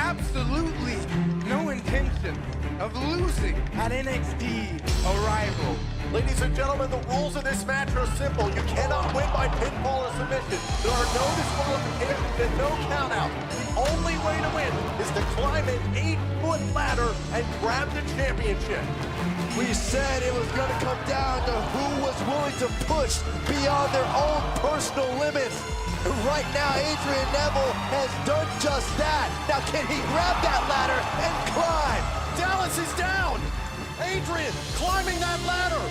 absolutely no intention of losing at NXT ArRIVAL. Ladies and gentlemen, the rules of this match are simple. You cannot win by pinfall or submission. There are no disqualifications and no countouts. The only way to win is to climb an 8-foot ladder and grab the championship. We said it was going to come down to who was willing to push beyond their own personal limits. Right now, Adrian Neville has done just that. Now, can he grab that ladder and climb? Dallas is down. Adrian climbing that ladder.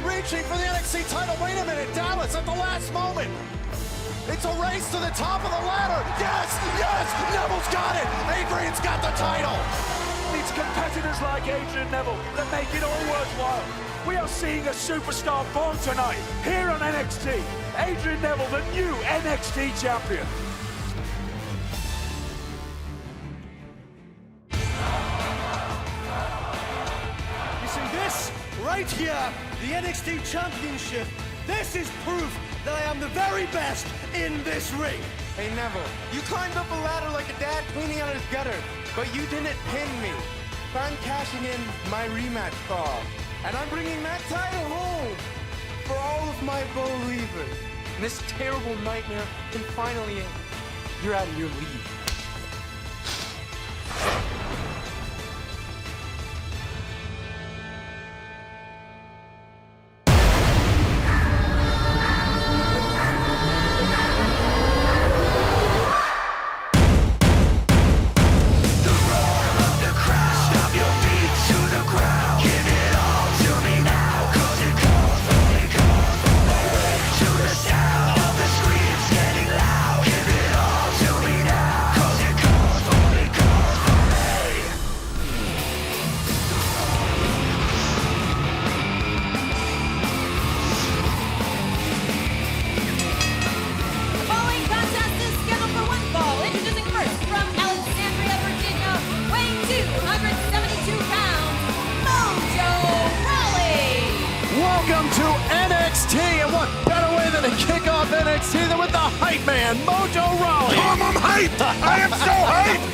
Reaching for the NXT title. Wait a minute, Dallas at the last moment. It's a race to the top of the ladder. Yes, yes, Neville's got it. Adrian's got the title. It's competitors like Adrian Neville that make it all worthwhile. We are seeing a superstar born tonight here on NXT. Adrian Neville, the new NXT champion. You see this right here, the NXT Championship. This is proof that I am the very best in this ring. Hey Neville, you climbed up a ladder like a dad cleaning out his gutter, but you didn't pin me. So I'm cashing in my rematch call, and I'm bringing that title home for all of my believers. And this terrible nightmare can finally end. You're out of your league. Welcome to NXT, and what better way than to kick off NXT than with the hype man, Mojo Rawley. Tom, I'm hyped! I am so hyped!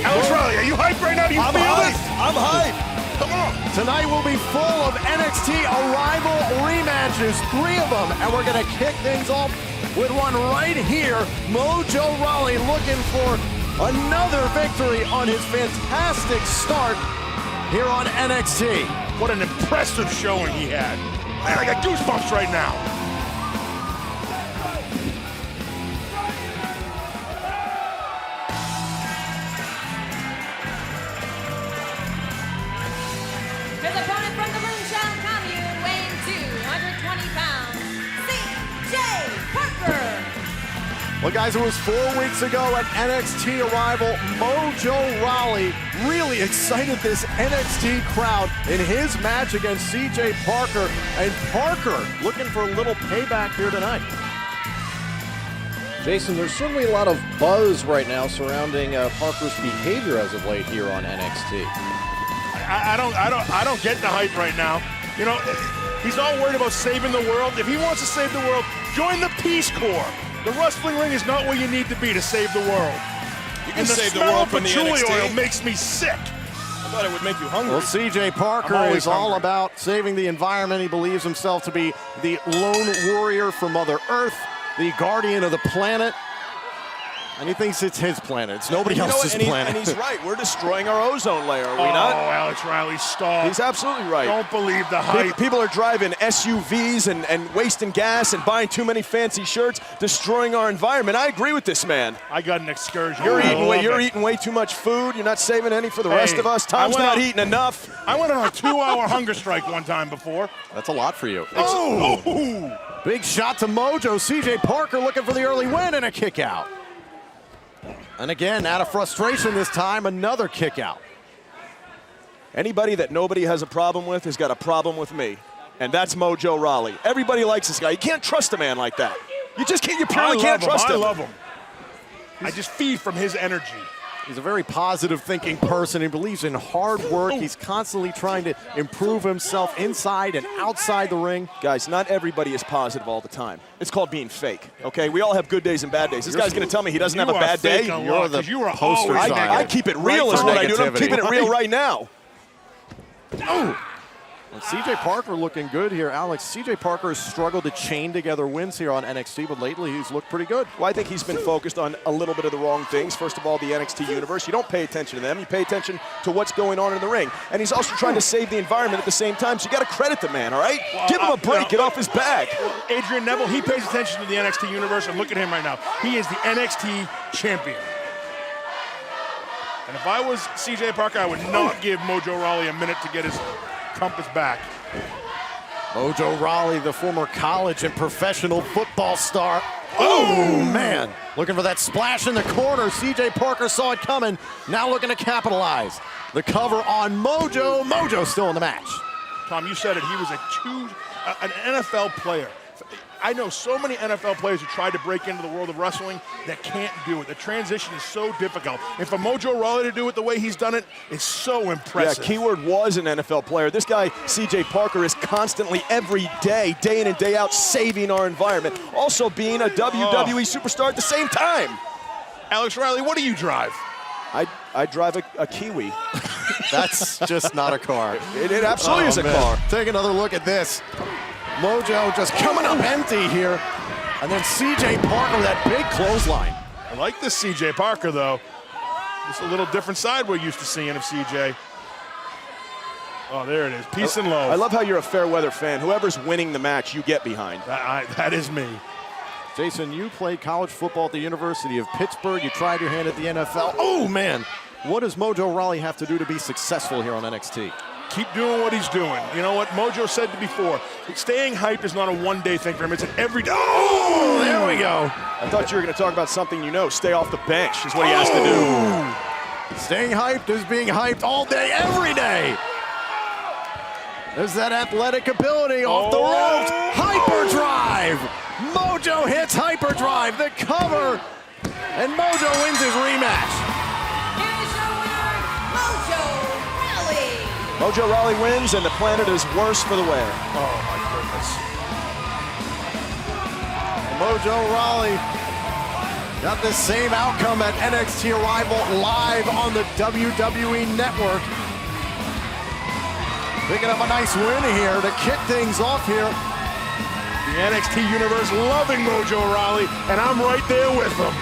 Alex Riley, are you hyped right now? Do you I'm feel hyped. this? I'm hyped. Come on! Tonight will be full of NXT ArRIVAL rematches, 3 of them, and we're going to kick things off with one right here. Mojo Rawley looking for another victory on his fantastic start here on NXT. What an impressive showing he had. Man, I got goosebumps right now. His opponent from the Moonshine Commune, weighing 220 pounds, CJ Parker. Well, guys, it was 4 weeks ago at NXT ArRIVAL. Mojo Rawley really excited this NXT crowd in his match against CJ Parker. And Parker looking for a little payback here tonight. Jason, there's certainly a lot of buzz right now surrounding Parker's behavior as of late here on NXT. I don't get the hype right now. You know, he's all worried about saving the world. If he wants to save the world, join the Peace Corps. The wrestling ring is not where you need to be to save the world. You can And the save the smell world of from the patchouli NXT. oil makes me sick. I thought it would make you hungry. Well, CJ Parker I'm always is all hungry. about saving the environment. He believes himself to be the lone warrior for Mother Earth, the guardian of the planet. And he thinks it's his planet. It's nobody else's planet. And he's right. We're destroying our ozone layer, are we Oh, not? Alex Riley, stop. He's absolutely right. Don't believe the hype. People are driving SUVs and wasting gas and buying too many fancy shirts, destroying our environment. I agree with this man. I got an excursion. You're I love it. eating way too much food. You're not saving any for the rest of us. Tom's not eating enough. I went on a 2-hour hunger strike one time before. That's a lot for you. Oh! Big shot to Mojo. CJ Parker looking for the early win and a kick out. And again, out of frustration this time, another kick out. Anybody that nobody has a problem with has got a problem with me. And that's Mojo Rawley. Everybody likes this guy. You can't trust a man like that. You just can't, you purely can't trust him. I love him. I just feed from his energy. He's a very positive thinking person. He believes in hard work. He's constantly trying to improve himself inside and outside the ring. Guys, not everybody is positive all the time. It's called being fake, okay? We all have good days and bad days. This guy's going to tell me he doesn't have a bad day. You're the poster child. I keep it real is what I do. I'm keeping it real right now. Oh! Well, CJ Parker looking good here. Alex, CJ Parker has struggled to chain together wins here on NXT, but lately he's looked pretty good. Well, I think he's been focused on a little bit of the wrong things. First of all, the NXT universe. You don't pay attention to them. You pay attention to what's going on in the ring. And he's also trying to save the environment at the same time, so you got to credit the man, all right? Give him a break. Get off his back. Adrian Neville, he pays attention to the NXT universe, and look at him right now. He is the NXT champion. And if I was CJ Parker, I would not give Mojo Rawley a minute to get his compass back. Mojo Rawley, the former college and professional football star. Oh, man. Looking for that splash in the corner. CJ Parker saw it coming. Now looking to capitalize. The cover on Mojo. Mojo still in the match. Tom, you said it. He was an NFL player. I know so many NFL players who tried to break into the world of wrestling that can't do it. The transition is so difficult. And for Mojo Rawley to do it the way he's done it is so impressive. Yeah, keyword was an NFL player. This guy, CJ Parker, is constantly every day, day in and day out, saving our environment. Also being a WWE superstar at the same time. Alex Riley, what do you drive? I drive a Kiwi. That's just not a car. It absolutely is a car. Take another look at this. Mojo just coming up empty here. And then CJ Parker with that big clothesline. I like this CJ Parker, though. Just a little different side we're used to seeing of CJ. Oh, there it is. Peace and love. I love how you're a fair weather fan. Whoever's winning the match, you get behind. That is me. Jason, you played college football at the University of Pittsburgh. You tried your hand at the NFL. Oh, man. What does Mojo Rawley have to do to be successful here on NXT? Keep doing what he's doing. You know what Mojo said before, staying hyped is not a one-day thing for him. It's an everyday. Oh, there we go. I thought you were going to talk about something you know. Stay off the bench is what he has to do. Staying hyped is being hyped all day, every day. There's that athletic ability off the ropes. Hyperdrive. Mojo hits hyperdrive. The cover. And Mojo wins his rematch. Mojo Rawley wins, and the planet is worse for the wear. Oh, my goodness. Mojo Rawley got the same outcome at NXT ArRIVAL live on the WWE Network. Picking up a nice win here to kick things off here. The NXT universe loving Mojo Rawley, and I'm right there with them.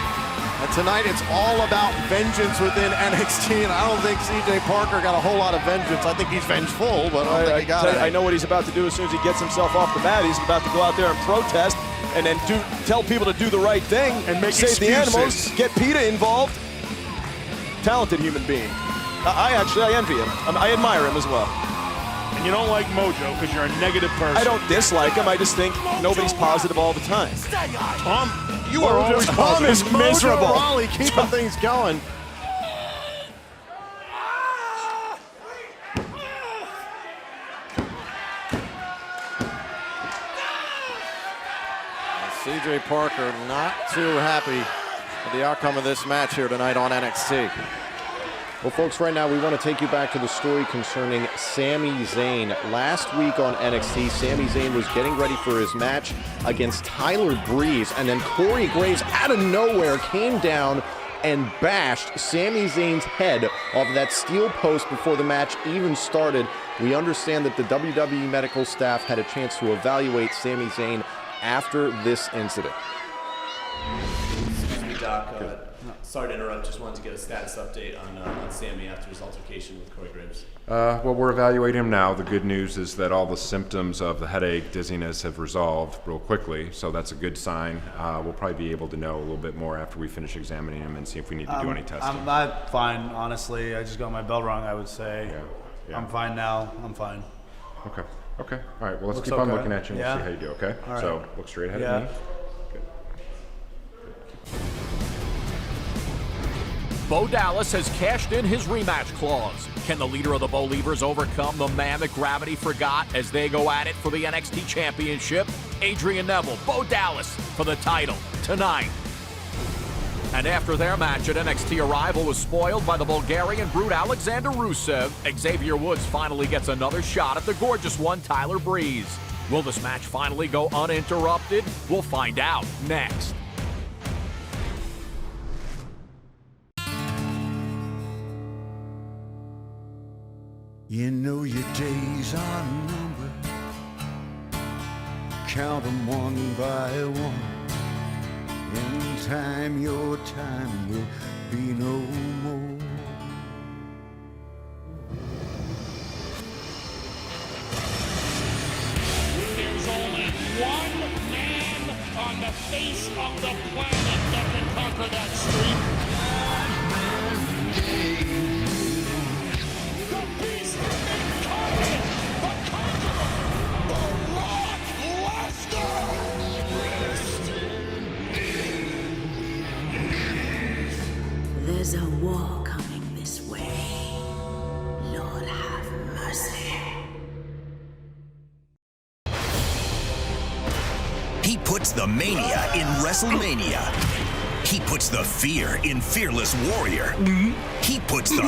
And tonight it's all about vengeance within NXT, and I don't think CJ Parker got a whole lot of vengeance. I think he's vengeful, but I don't think he got it. I know what he's about to do as soon as he gets himself off the mat. He's about to go out there and protest and then tell people to do the right thing and make save excuses. the animals, get PETA involved. Talented human being. I envy him. I admire him as well. And you don't like Mojo because you're a negative person. I don't dislike him. I just think nobody's positive all the time. Tom, you are always Tom is miserable. Mojo Rawley keeping things going. CJ Parker not too happy with the outcome of this match here tonight on NXT. Well, folks, right now we want to take you back to the story concerning Sami Zayn. Last week on NXT, Sami Zayn was getting ready for his match against Tyler Breeze, and then Corey Graves out of nowhere came down and bashed Sami Zayn's head off of that steel post before the match even started. We understand that the WWE medical staff had a chance to evaluate Sami Zayn after this incident. Excuse me, Doc. Sorry to interrupt. Just wanted to get a status update on Sami after his altercation with Corey Graves. Well, we're evaluating him now. The good news is that all the symptoms of the headache, dizziness have resolved real quickly, so that's a good sign. We'll probably be able to know a little bit more after we finish examining him and see if we need to do any testing. I'm not fine, honestly. I just got my bell rung, I would say. Yeah. I'm fine now. I'm fine. Okay. All right, well, let's Looks keep on okay. looking at you and we'll see how you do, okay? All right. So, look straight ahead Yeah. at me. Bo Dallas has cashed in his rematch clause. Can the leader of the Bo Leavers overcome the man that gravity forgot as they go at it for the NXT Championship? Adrian Neville, Bo Dallas for the title tonight. And after their match at NXT ArRIVAL was spoiled by the Bulgarian brute Alexander Rusev, Xavier Woods finally gets another shot at the gorgeous one, Tyler Breeze. Will this match finally go uninterrupted? We'll find out next. You know your days are numbered. Count them one by one. In time, your time will be no more. There's only one man on the face of the planet that can conquer that streak. The beast incarnate, the conqueror, Brock Lesnar. There's a war coming this way. Lord have mercy. He puts the mania in WrestleMania. He puts the fear in Fearless Warrior. He puts the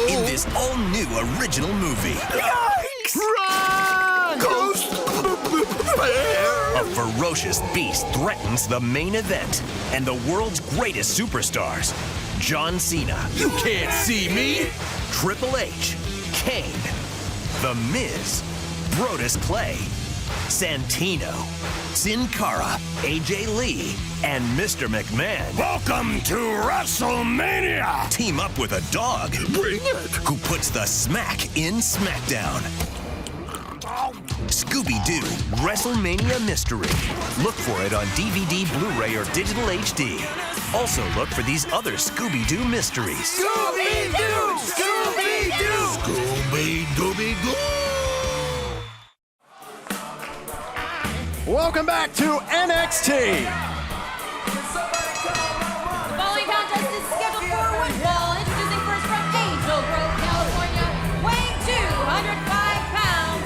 in this all-new original movie. Yikes! Run! Ghost! A ferocious beast threatens the main event and the world's greatest superstars. John Cena. You can't see me! Triple H. Kane. The Miz. Brodus Clay. Santino. Sin Cara. AJ Lee. And Mr. McMahon. Welcome to WrestleMania! Team up with a dog. Bring it! Who puts the smack in SmackDown. Scooby-Doo WrestleMania Mystery. Look for it on DVD, Blu-ray, or digital HD. Also look for these other Scooby-Doo mysteries. Scooby-Doo! Scooby-Doo! Scooby-Dooby-Doo! Welcome back to NXT. The following contest is scheduled for one fall. Introducing first from Angel Grove, California, weighing 205 pounds,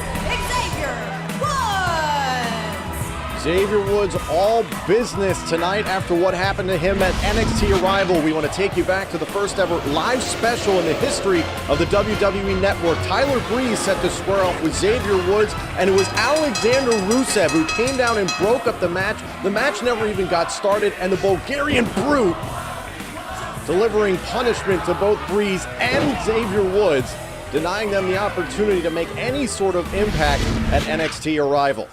Xavier Woods. Xavier Woods all business tonight after what happened to him at NXT ArRIVAL. We want to take you back to the first ever live special in the history of the WWE Network. Tyler Breeze set the square off with Xavier Woods, and it was Alexander Rusev who came down and broke up the match. The match never even got started, and the Bulgarian brute delivering punishment to both Breeze and Xavier Woods, denying them the opportunity to make any sort of impact at NXT ArRIVAL.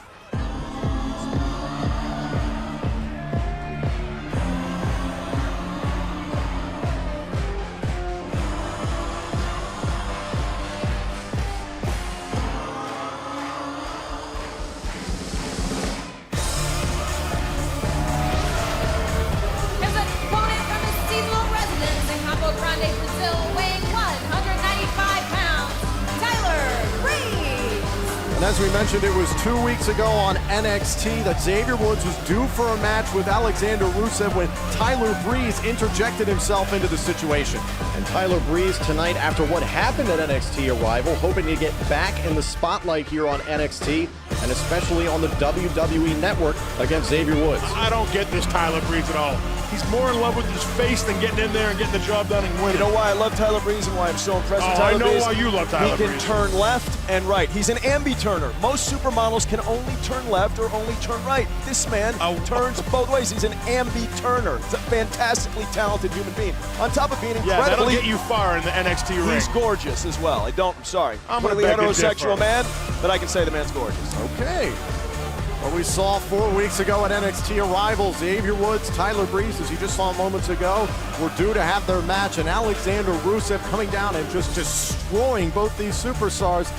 And as we mentioned, it was 2 weeks ago on NXT that Xavier Woods was due for a match with Alexander Rusev when Tyler Breeze interjected himself into the situation. And Tyler Breeze tonight, after what happened at NXT ArRIVAL, hoping to get back in the spotlight here on NXT, and especially on the WWE Network against Xavier Woods. I don't get this Tyler Breeze at all. He's more in love with his face than getting in there and getting the job done and winning. You know why I love Tyler Breeze and why I'm so impressed with Tyler Breeze? I know why you love Tyler Breeze. He can turn left and right. He's an ambi-turner. Most supermodels can only turn left or only turn right. This man turns both ways. He's an ambi-turner. He's a fantastically talented human being. On top of being incredibly... Yeah, that'll get you far in the NXT ring. He's gorgeous as well. I'm sorry. I'm completely heterosexual man, but I can say the man's gorgeous. Okay. What we saw 4 weeks ago at NXT ArRIVAL, Xavier Woods, Tyler Breeze, as you just saw moments ago, were due to have their match, and Alexander Rusev coming down and just destroying both these superstars.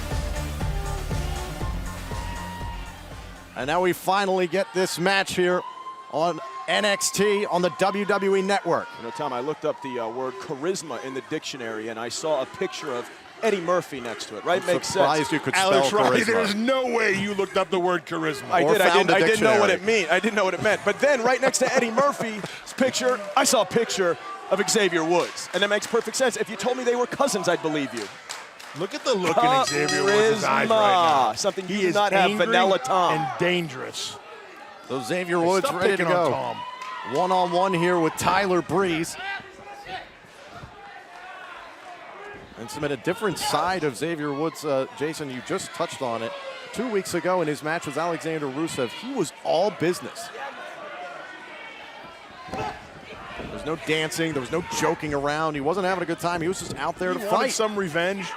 And now we finally get this match here on NXT on the WWE Network. You know, Tom, I looked up the word charisma in the dictionary, and I saw a picture of Eddie Murphy next to it, right? I'm Makes surprised sense. you could Alex spell charisma. There's no way you looked up the word charisma. I didn't know what it meant. I didn't know what it meant. But then right next to Eddie Murphy's picture, I saw a picture of Xavier Woods. And that makes perfect sense. If you told me they were cousins, I'd believe you. Look at the look in Xavier Woods' eyes right now. Something He do not have Vanilla Tom. And dangerous. So Xavier Woods Stop ready to picking on go. Tom. One-on-one here with Tyler Breeze. And some at a different side of Xavier Woods. Jason, you just touched on it. 2 weeks ago in his match with Alexander Rusev, he was all business. There was no dancing, there was no joking around. He wasn't having a good time. He was just out there to He wanted fight. some revenge.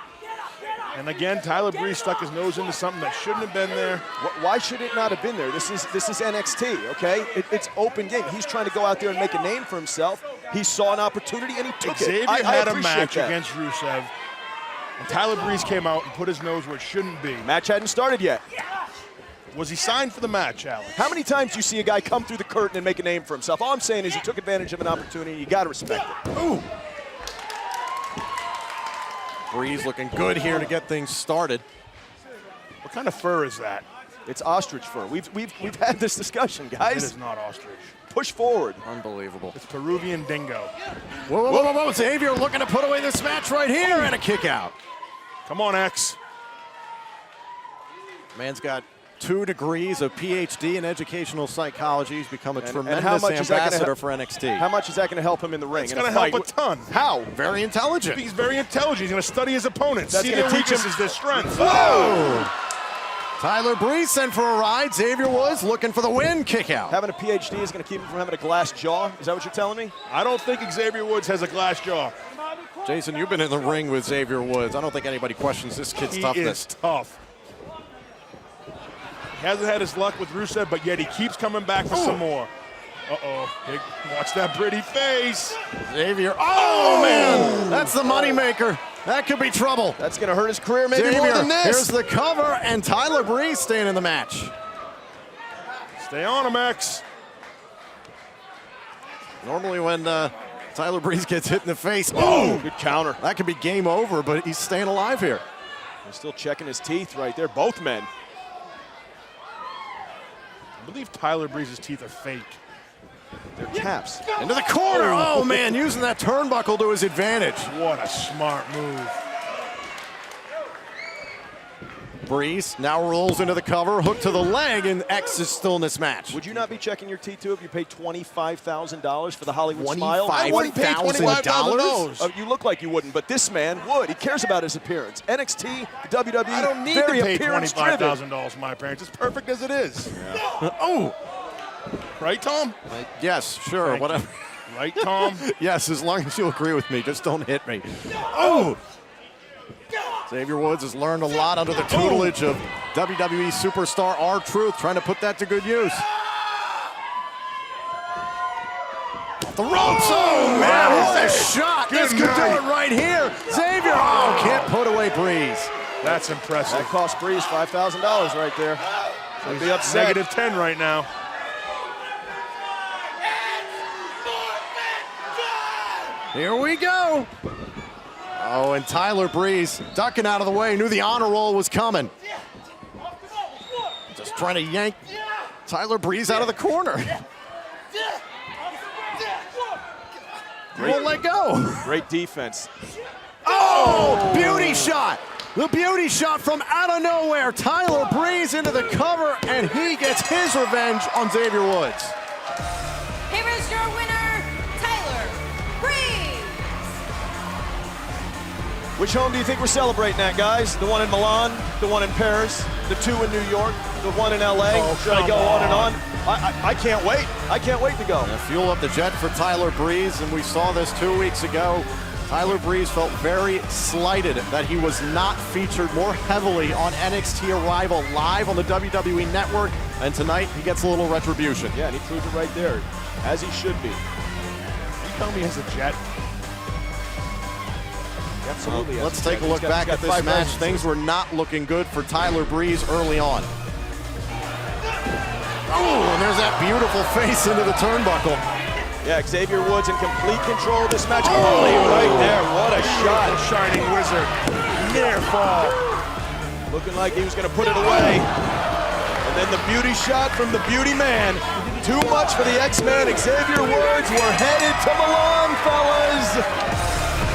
And again, Tyler Breeze stuck his nose into something that shouldn't have been there. Why should it not have been there? This is NXT, okay? It's open game. He's trying to go out there and make a name for himself. He saw an opportunity and he took Xavier it. I had a appreciate match that. against Rusev, and Tyler Breeze came out and put his nose where it shouldn't be. Match hadn't started yet. Was he signed for the match, Alex? How many times do you see a guy come through the curtain and make a name for himself? All I'm saying is he took advantage of an opportunity. You got to respect it. Ooh. Breeze looking good here to get things started. What kind of fur is that? It's ostrich fur. We've had this discussion, guys. It is not ostrich. Push forward. Unbelievable. It's Peruvian dingo. Whoa, whoa, whoa, whoa. Xavier looking to put away this match right here and a kick out. Come on, X. Man's got 2 degrees of PhD in educational psychology. He's become a tremendous how much ambassador for NXT. How much is that going to help him in the ring? It's going to help a ton. How? Very intelligent. He's very intelligent. He's going to study his opponents. That's See gonna their teach him- weaknesses, their strengths. Whoa! Tyler Breeze sent for a ride. Xavier Woods looking for the win. Kick out. Having a PhD is going to keep him from having a glass jaw? Is that what you're telling me? I don't think Xavier Woods has a glass jaw. Jason, you've been in the ring with Xavier Woods. I don't think anybody questions this kid's toughness. He is tough. He hasn't had his luck with Rusev, but yet he keeps coming back for some more. Uh-oh. Watch that pretty face. Xavier. Oh, man. That's the moneymaker. That could be trouble. That's going to hurt his career maybe Xavier, more than this. here's the cover, and Tyler Breeze staying in the match. Stay on him, X. Normally when Tyler Breeze gets hit in the face, Good counter. that could be game over, but he's staying alive here. He's still checking his teeth right there, both men. I believe Tyler Breeze's teeth are fake. They're caps. Into the corner. Oh, man, using that turnbuckle to his advantage. What a smart move. Breeze now rolls into the cover, hook to the leg, and X is still in this match. Would you not be checking your teeth too if you paid $25,000 for the Hollywood Smile? $25,000? I wouldn't pay $25,000. You look like you wouldn't, but this man would. He cares about his appearance. NXT, the WWE, I don't need very to pay appearance-driven. $25,000 for my appearance. It's perfect as it is. Oh! Right, Tom? Yes, sure, Thank whatever. you. Right, Tom? Yes, as long as you agree with me, just don't hit me. Oh! Xavier Woods has learned a lot under the tutelage of WWE superstar R-Truth, trying to put that to good use. The ropes! Oh, man, what a shot! Good This could do night. it right here. Xavier, can't put away Breeze. That's impressive. That cost Breeze $5,000 right there. I'd be upset. -10 right now. Here we go. Oh, and Tyler Breeze ducking out of the way, knew the honor roll was coming. Just trying to yank Tyler Breeze out of the corner. He won't let go. Great defense. Oh, beauty shot. The beauty shot from out of nowhere. Tyler Breeze into the cover, and he gets his revenge on Xavier Woods. Here is your winner, Tyler Breeze. Which home do you think we're celebrating at, guys? The one in Milan, the one in Paris, the 2 in New York, the 1 in LA? Should I go on and on? I can't wait. I can't wait to go. Now fuel up the jet for Tyler Breeze, and we saw this 2 weeks ago. Tyler Breeze felt very slighted that he was not featured more heavily on NXT ArRIVAL live on the WWE Network, and tonight he gets a little retribution. Yeah, and he proved it right there, as he should be. You tell me he has a jet? Absolutely. Let's take a look back at this match. Things were not looking good for Tyler Breeze early on. Oh, and there's that beautiful face into the turnbuckle. Yeah, Xavier Woods in complete control of this match. Oh, right there. What a shot. Shining wizard. Near fall. Looking like he was going to put it away. And then the beauty shot from the beauty man. Too much for the X-Man. Xavier Woods. We're headed to Milan, fellas.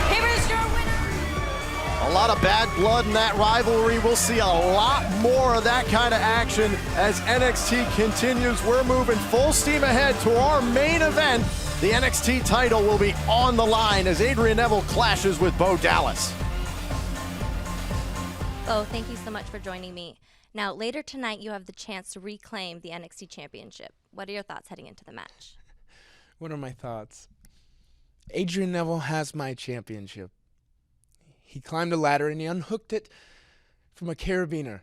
Here is your winner. A lot of of bad blood in that rivalry. We'll see a lot more of that kind of action as NXT continues. We're moving full steam ahead to our main event. The NXT title will be on the line as Adrian Neville clashes with Bo Dallas. Bo, thank you so much for joining me. Now, later tonight, you have the chance to reclaim the NXT Championship. What are your thoughts heading into the match? What are my thoughts? Adrian Neville has my championship. He climbed a ladder and he unhooked it from a carabiner.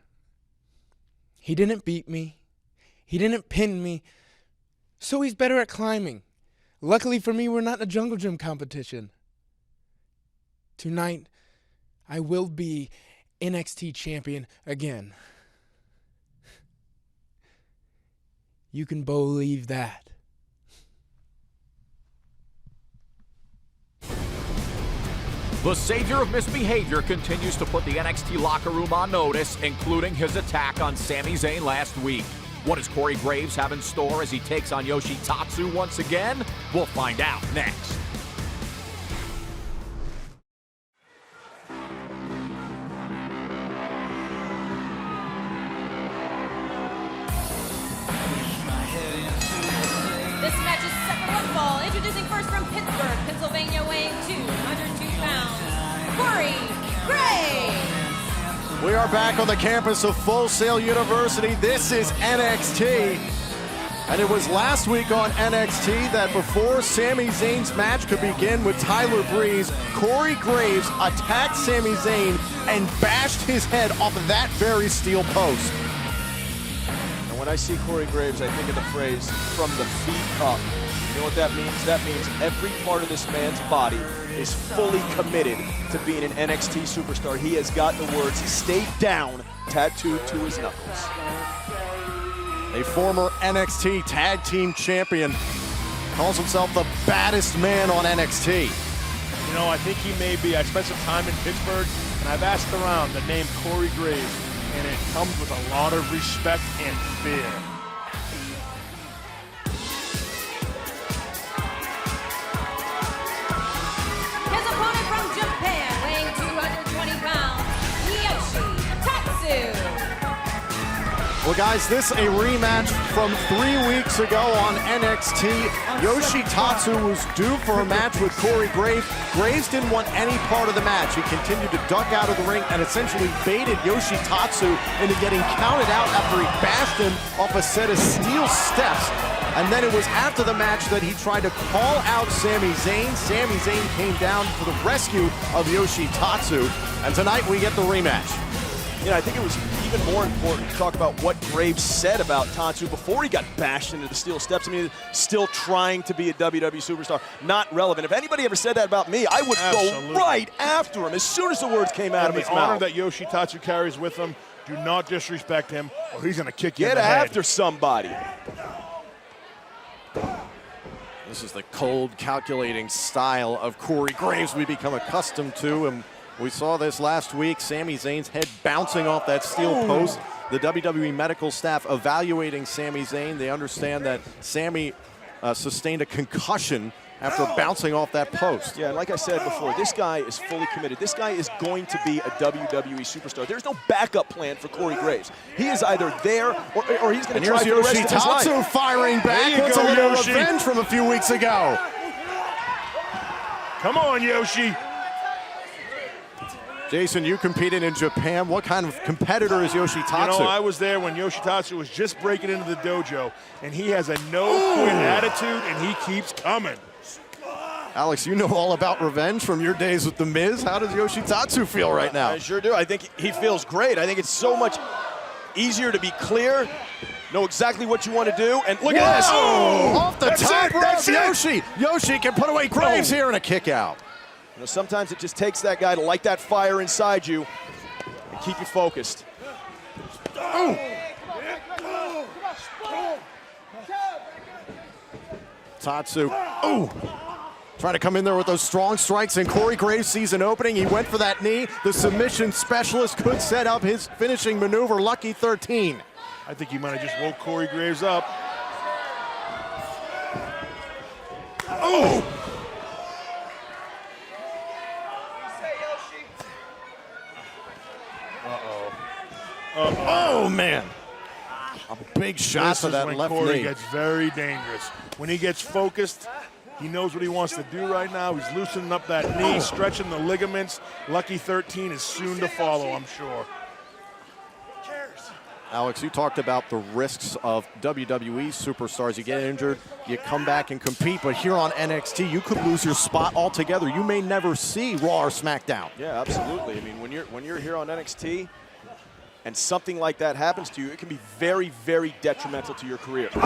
He didn't beat me. He didn't pin me. So he's better at climbing. Luckily for me, we're not in a jungle gym competition. Tonight, I will be NXT champion again. You can believe that. The savior of misbehavior continues to put the NXT locker room on notice, including his attack on Sami Zayn last week. What does Corey Graves have in store as he takes on Yoshitatsu once again? We'll find out next. This match is set for one fall. Introducing first from Pittsburgh, Pennsylvania, weighing 202 pounds, Corey Graves. We are back on the campus of Full Sail University. This is NXT. And it was last week on NXT that before Sami Zayn's match could begin with Tyler Breeze, Corey Graves attacked Sami Zayn and bashed his head off of that very steel post. And when I see Corey Graves, I think of the phrase, from the feet up. You know what that means? That means every part of this man's body is fully committed to being an NXT superstar. He has got the words, "stay down," tattooed to his knuckles. A former NXT Tag Team Champion calls himself the baddest man on NXT. You know, I think he may be. I spent some time in Pittsburgh, and I've asked around the name Corey Graves, and it comes with a lot of respect and fear. His opponent from Japan, weighing 220 pounds, Yoshitatsu. Well, guys, this a rematch from 3 weeks ago on NXT. Yoshitatsu was due for a match with Corey Graves. Graves didn't want any part of the match. He continued to duck out of the ring and essentially baited Yoshitatsu into getting counted out after he bashed him off a set of steel steps. And then it was after the match that he tried to call out Sami Zayn. Sami Zayn came down for the rescue of Yoshitatsu. And tonight we get the rematch. You know, I think it was even more important to talk about what Graves said about Tatsu before he got bashed into the steel steps. I mean, still trying to be a WWE superstar, not relevant. If anybody ever said that about me, I would go right after him as soon as the words came out of his mouth. The honor that Yoshitatsu carries with him, do not disrespect him, or he's going to kick you in Get the head. after somebody. This is the cold, calculating style of Corey Graves we become accustomed to. And we saw this last week, Sami Zayn's head bouncing off that steel post. The WWE medical staff evaluating Sami Zayn. They understand that Sami sustained a concussion after bouncing off that post. Yeah, like I said before, this guy is fully committed. This guy is going to be a WWE superstar. There's no backup plan for Corey Graves. He is either there or he's going to try for the rest of his life. Yoshitatsu firing back. That's a little revenge from a few weeks ago. Come on, Yoshi. Jason, you competed in Japan. What kind of competitor is Yoshitatsu? You know, I was there when Yoshitatsu was just breaking into the dojo, and he has a no-quit attitude, and he keeps coming. Alex, you know all about revenge from your days with The Miz. How does Yoshitatsu feel right now? I sure do. I think he feels great. I think it's so much easier to be clear, know exactly what you want to do, and look at this. Off the top rope, Yoshi. Yoshi can put away Graves here in a kick out. You know, sometimes it just takes that guy to light that fire inside you and keep you focused. Tatsu, trying to come in there with those strong strikes, and Corey Graves sees an opening. He went for that knee. The submission specialist could set up his finishing maneuver. Lucky 13. I think he might have just woke Corey Graves up. Oh, man. A big shot This to is that when left Corey knee. gets very dangerous. When he gets focused, he knows what he wants to do right now. He's loosening up that knee, stretching the ligaments. Lucky 13 is soon to follow, I'm sure. Alex, you talked about the risks of WWE superstars. You get injured, you come back and compete, but here on NXT, you could lose your spot altogether. You may never see Raw or SmackDown. Yeah, absolutely. I mean, when you're here on NXT and something like that happens to you, it can be very, very detrimental to your career. Look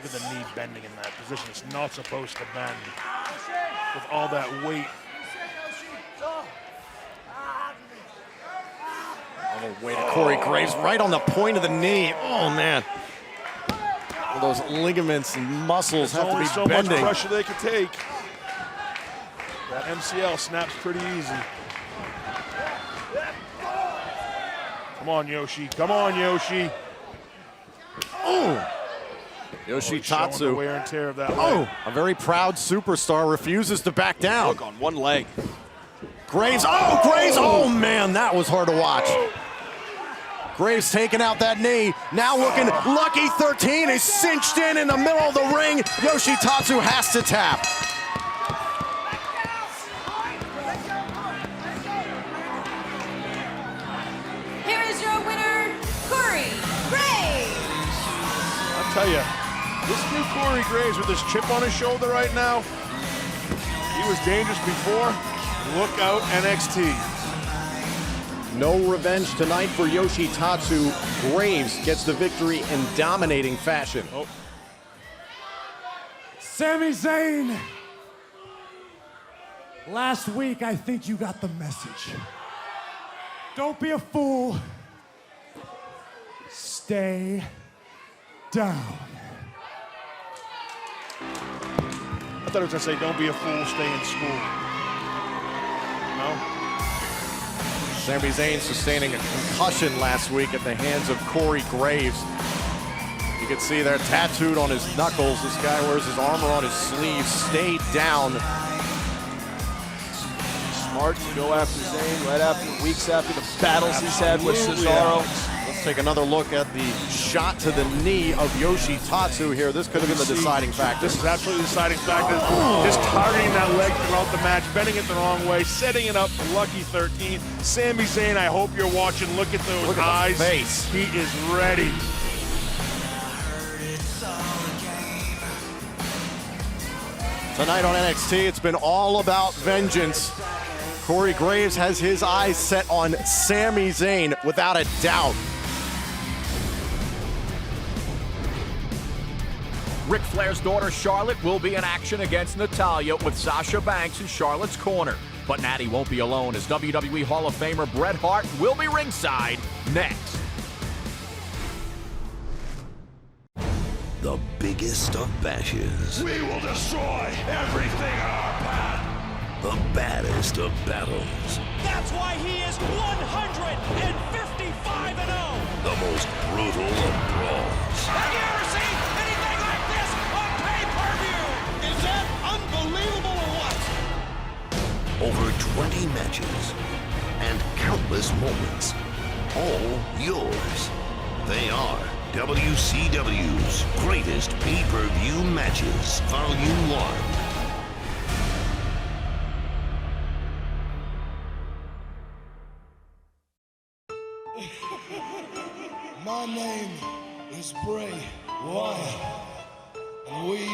at the knee bending in that position. It's not supposed to bend with all that weight. Oh, way to Corey Graves, right on the point of the knee. Oh, man. All those ligaments and muscles There's have to only be so bending. much pressure they can take. That MCL snaps pretty easy. Come on, Yoshi. Come on, Yoshi. Oh. Showing the wear and tear of that leg. A very proud superstar refuses to back down. Look, on one leg. Graves, Graves, oh man, that was hard to watch. Graves taking out that knee, now looking, Lucky 13 is cinched in the middle of the ring. Yoshitatsu has to tap. Here is your winner, Corey Graves. I'll tell you, this new Corey Graves with this chip on his shoulder right now, he was dangerous before. Look out, NXT. No revenge tonight for Yoshitatsu. Graves gets the victory in dominating fashion. Sami Zayn, last week I think you got the message. Don't be a fool. Stay down. I thought it was gonna say, don't be a fool, stay in school. No? Sami Zayn sustaining a concussion last week at the hands of Corey Graves. You can see there tattooed on his knuckles. This guy wears his armor on his sleeves. Stay down. Smart to go after Zayn right after, weeks after the battles he's had with Cesaro. Let's take another look at the shot to the knee of Yoshitatsu here. This could have been the deciding factor. This is absolutely the deciding factor. Just targeting that leg throughout the match, bending it the wrong way, setting it up for Lucky 13. Sami Zayn, I hope you're watching. Look at those Look at eyes. the face. He is ready. Tonight on NXT, it's been all about vengeance. Corey Graves has his eyes set on Sami Zayn without a doubt. Ric Flair's daughter Charlotte will be in action against Natalya with Sasha Banks in Charlotte's corner. But Natty won't be alone as WWE Hall of Famer Bret Hart will be ringside next. The biggest of bashes. We will destroy everything in our path. The baddest of battles. That's why he is 155-0. The most brutal of brawls. Have you ever seen anything like this on pay-per-view? Is that unbelievable or what? Over 20 matches and countless moments. All yours. They are WCW's greatest pay-per-view matches, Volume 1. My name is Bray Wyatt, and we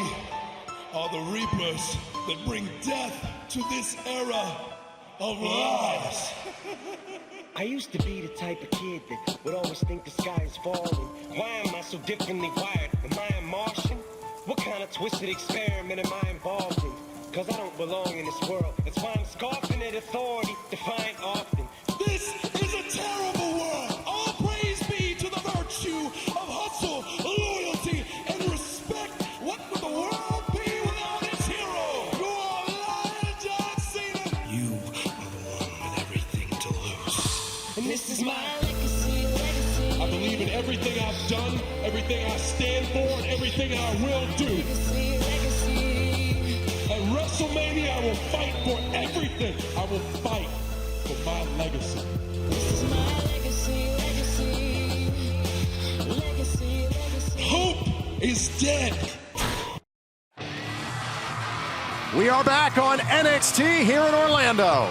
are the Reapers that bring death to this era of lies. I used to be the type of kid that would always think the sky is falling. Why am I so differently wired? Am I a Martian? What kind of twisted experiment am I involved in? Cause I don't belong in this world. That's why I'm scoffing at authority, defiant often. This is a terrible world. All praise be to the virtue of hustle, loyalty, and respect. What would the world be without its hero? You are lying, John Cena. You are the one with everything to lose. And this is my legacy. I believe in everything I've done, everything I stand for, and everything I will do. At WrestleMania, I will fight for everything. I will fight for my legacy. This is my is dead. We are back on NXT here in Orlando.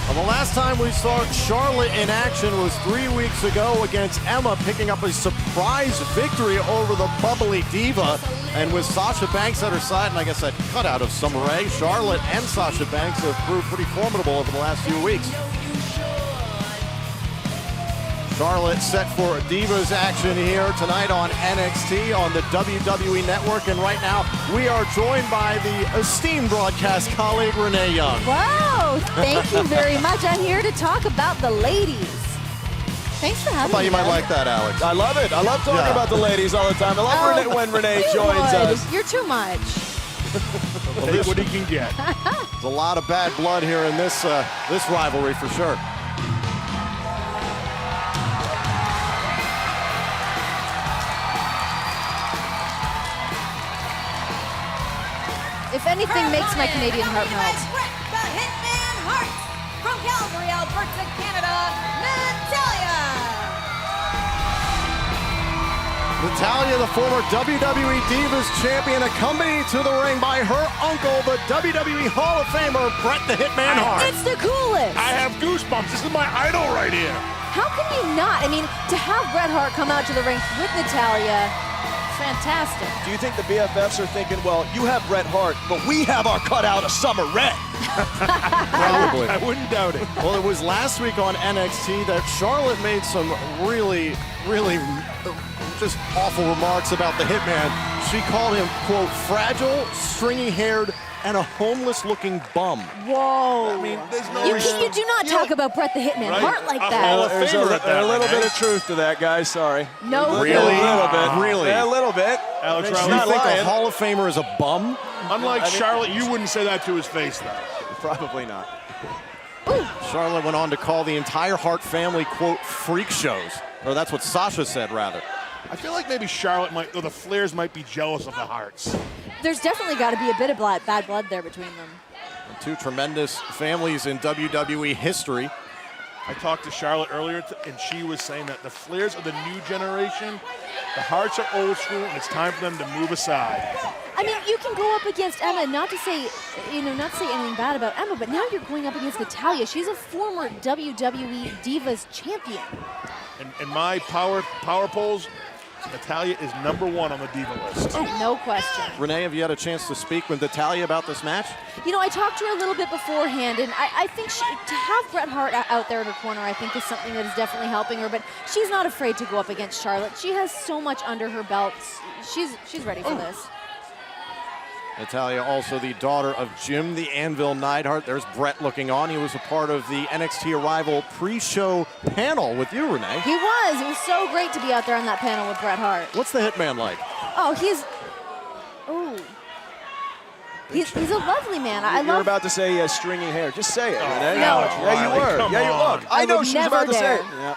Well, the last time we saw Charlotte in action was 3 weeks ago against Emma, picking up a surprise victory over the bubbly diva. And with Sasha Banks at her side, and I guess that cutout of Summer Rae, Charlotte and Sasha Banks have proved pretty formidable over the last few weeks. Charlotte set for Divas action here tonight on NXT on the WWE Network. And right now, we are joined by the esteemed broadcast colleague, Renee Young. Wow, thank you very much. I'm here to talk about the ladies. Thanks for having me. I thought you might like that, Alex. I love it. I love talking about the ladies all the time. I love when Renee joins us. You're too much. Take what he can get. There's a lot of bad blood here in this rivalry for sure. If anything makes my Canadian heart melt. Bret the Hitman Hart. From Calgary, Alberta, Canada, Natalya. Natalya, the former WWE Divas champion, accompanied to the ring by her uncle, the WWE Hall of Famer, Bret the Hitman Hart. It's the coolest. I have goosebumps. This is my idol right here. How can you not? I mean, to have Bret Hart come out to the ring with Natalya, fantastic. Do you think the BFFs are thinking, well, you have Bret Hart, but we have our cutout of Summer Rae? Probably. I wouldn't doubt it. Well, it was last week on NXT that Charlotte made some really just awful remarks about the Hitman. She called him, quote, fragile, stringy-haired, and a homeless-looking bum. Whoa. I mean, there's no You do not talk about Bret the Hitman Hart like that. There's a little bit of truth to that, guys. Sorry. No. Really? A little bit. Really? Yeah, a little bit. Alex You Riley, think a Hall of Famer is a bum? unlike Charlotte, you wouldn't say that to his face, though. Probably not. Charlotte went on to call the entire Hart family, quote, freak shows. Or that's what Sasha said, rather. I feel like maybe Charlotte might, or the Flairs might be jealous of the Harts. There's definitely got to be a bit of bad blood there between them. Two tremendous families in WWE history. I talked to Charlotte earlier, and she was saying that the Flairs are the new generation. The Harts are old school, and it's time for them to move aside. I mean, you can go up against Emma, not to say anything bad about Emma, but now you're going up against Natalya. She's a former WWE Divas champion. In my power polls, Natalya is #1 on the diva list. No question. Renee, have you had a chance to speak with Natalya about this match? You know, I talked to her a little bit beforehand, and I think to have Bret Hart out there in her corner, I think is something that is definitely helping her, but she's not afraid to go up against Charlotte. She has so much under her belt. She's ready for this. Natalya, also the daughter of Jim the Anvil Neidhart. There's Bret looking on. He was a part of the NXT ArRIVAL pre-show panel with you, Renee. He was. It was so great to be out there on that panel with Bret Hart. What's the Hitman like? Oh, he's a lovely man. You're about to say he has stringy hair. Just say it, Renee. No. Yeah, you were. Come Yeah, you on. look. I know she was about to say dare. it. Yeah.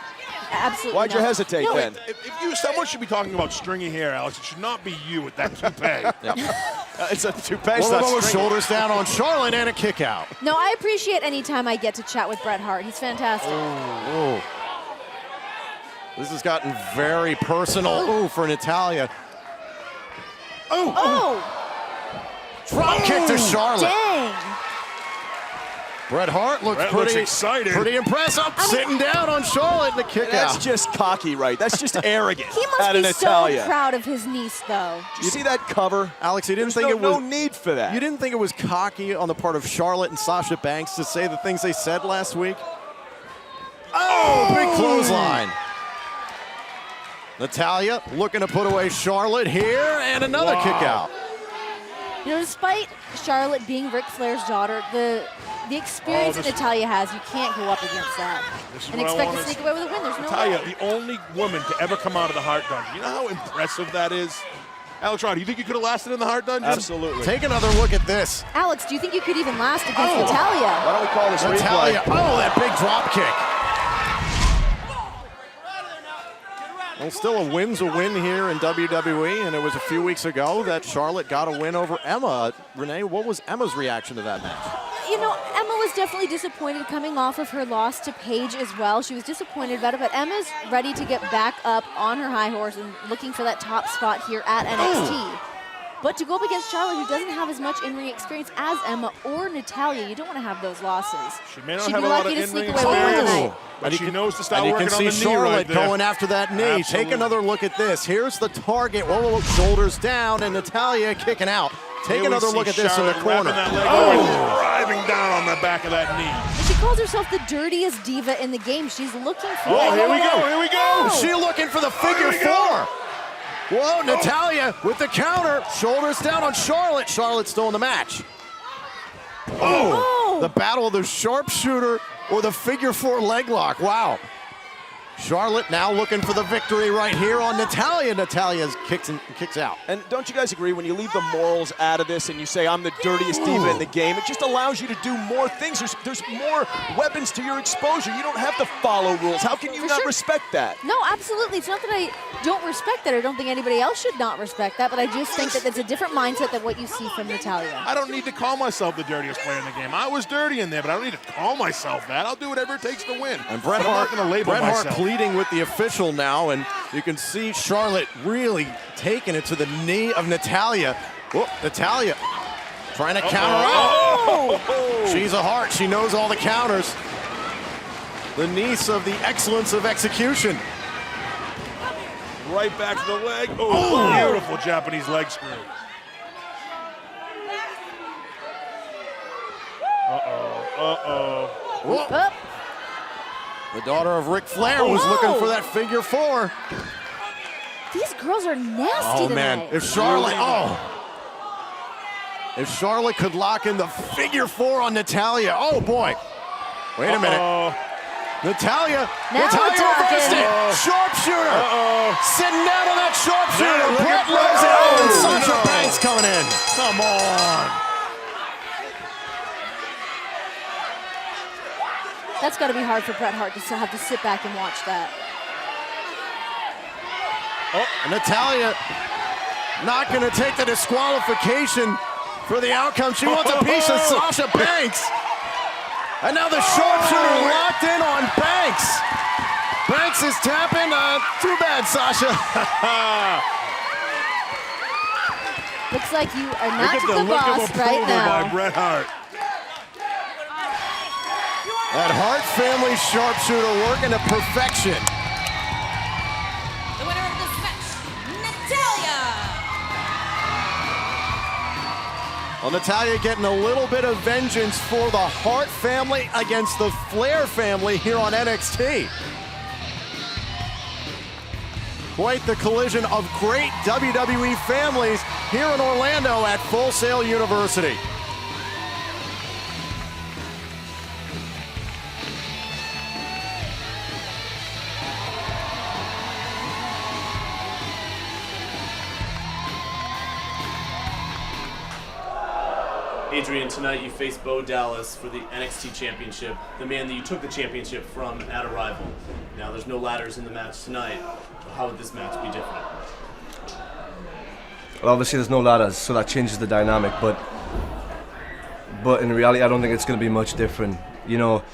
Absolutely. Why'd you not. hesitate No, then? If someone should be talking about stringy hair, Alex, it should not be you with that toupee. It's a toupee. Whoa, shoulders down on Charlotte and a kick out. No, I appreciate any time I get to chat with Bret Hart. He's fantastic. Ooh. This has gotten very personal for Natalya. Drop kick to Charlotte. Dang. Bret Hart looks excited. Pretty impressive. Sitting down on Charlotte in the kick That's out. just cocky, right? That's just arrogant. He must out of be Natalya. so proud of his niece, though. Did you see that cover? Alex, you didn't There's think it was no need for that. You didn't think it was cocky on the part of Charlotte and Sasha Banks to say the things they said last week? Big clothesline. Natalya looking to put away Charlotte here, and another kick out. You know, despite Charlotte being Ric Flair's daughter, the experience that Natalya has, you can't go up against that and expect to sneak away with a win. There's no Natalya, way. the only woman to ever come out of the Hart Dungeon. You know how impressive that is? Alex Rod, do you think you could have lasted in the Hart Dungeon? Absolutely. Take another look at this. Alex, do you think you could even last against Natalya? Why don't we call this Natalya, replay? that big drop kick. Well, still a win's a win here in WWE, and it was a few weeks ago that Charlotte got a win over Emma. Renee, what was Emma's reaction to that match? You know, Emma was definitely disappointed coming off of her loss to Paige as well. She was disappointed about it, but Emma's ready to get back up on her high horse and looking for that top spot here at NXT. But to go up against Charlotte, who doesn't have as much in-ring experience as Emma or Natalya, you don't want to have those losses. She may not She'd have be a lot lucky of to sneak in-ring away with one experience, tonight. but she knows to start and you working can on see the knee Charlotte right there. going after that knee. Absolutely. Take another look at this. Here's the target. Whoa, whoa, whoa. Shoulders down, and Natalya kicking out. Take Here another we look see at this in the Charlotte corner. wrapping that leg over and driving down on the back of that knee. And she calls herself the dirtiest diva in the game. She's looking for Oh, here we go, here we go. Is she looking for the figure four? Whoa, Natalya with the counter. Shoulders down on Charlotte. Charlotte's still in the match. Oh, the battle of the sharpshooter or the figure four leg lock. Wow. Charlotte now looking for the victory right here on Natalya. Natalya's kicks out. And don't you guys agree, when you leave the morals out of this and you say, I'm the dirtiest diva in the game, it just allows you to do more things. There's more weapons to your exposure. You don't have to follow rules. How can you not respect that? No, absolutely. It's not that I don't respect that. I don't think anybody else should not respect that, but I just think that it's a different mindset than what you see from Natalya. I don't need to call myself the dirtiest player in the game. I was dirty in there, but I don't need to call myself that. I'll do whatever it takes to win. And Bret But I'm Hart, not going to label myself. pleading with the official now, and you can see Charlotte really taking it to the knee of Natalya. Oh, Natalya trying to counter out. She's a Hart. She knows all the counters. The niece of the excellence of execution. Right back to the leg. Oh, beautiful Japanese leg screw. Whoop. The daughter of Ric Flair was looking for that figure four. These girls are nasty tonight. Man, if Charlotte could lock in the figure four on Natalya, oh boy. Wait a minute. Natalya reversed it. Sharpshooter. Sitting down on that sharpshooter. Bret loves it. Oh, and Sasha Banks coming in. Come on. That's got to be hard for Bret Hart to have to sit back and watch that. Natalya not going to take the disqualification for the outcome. She wants a piece of Sasha Banks. And now the sharpshooter locked in on Banks. Banks is tapping. Too bad, Sasha. Looks like you are not Look at the boss right now. By Bret Hart. That Hart family sharpshooter working to perfection. The winner of this match, Natalya. Well, Natalya getting a little bit of vengeance for the Hart family against the Flair family here on NXT. Quite the collision of great WWE families here in Orlando at Full Sail University. Adrian, tonight you face Bo Dallas for the NXT Championship, the man that you took the championship from at ArRIVAL. Now, there's no ladders in the match tonight. How would this match be different? Well, obviously there's no ladders, so that changes the dynamic, but in reality I don't think it's going to be much different. You know,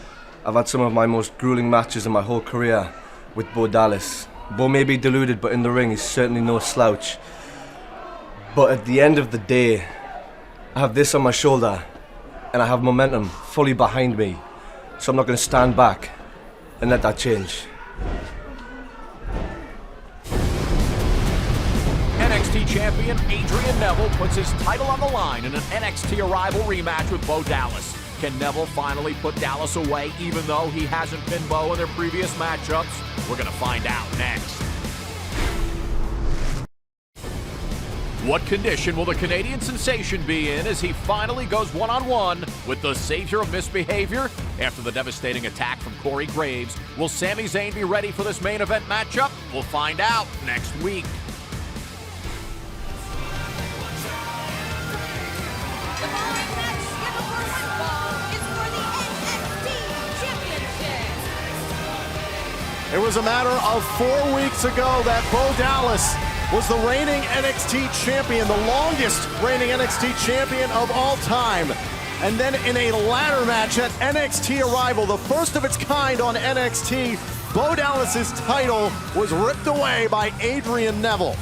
I've had some of my most grueling matches in my whole career with Bo Dallas. Bo may be deluded, but in the ring he's certainly no slouch. But at the end of the day, I have this on my shoulder and I have momentum fully behind me, so I'm not going to stand back and let that change. NXT Champion Adrian Neville puts his title on the line in an NXT ArRIVAL rematch with Bo Dallas. Can Neville finally put Dallas away even though he hasn't pinned Bo in their previous matchups? We're going to find out next. What condition will the Canadian sensation be in as he finally goes one-on-one with the savior of misbehavior after the devastating attack from Corey Graves? Will Sami Zayn be ready for this main event matchup? We'll find out next week. The following match scheduled for one fall is for the NXT Championship. It was a matter of 4 weeks ago that Bo Dallas was the reigning NXT champion, the longest reigning NXT champion of all time. And then in a ladder match at NXT ArRIVAL, the first of its kind on NXT, Bo Dallas's title was ripped away by Adrian Neville.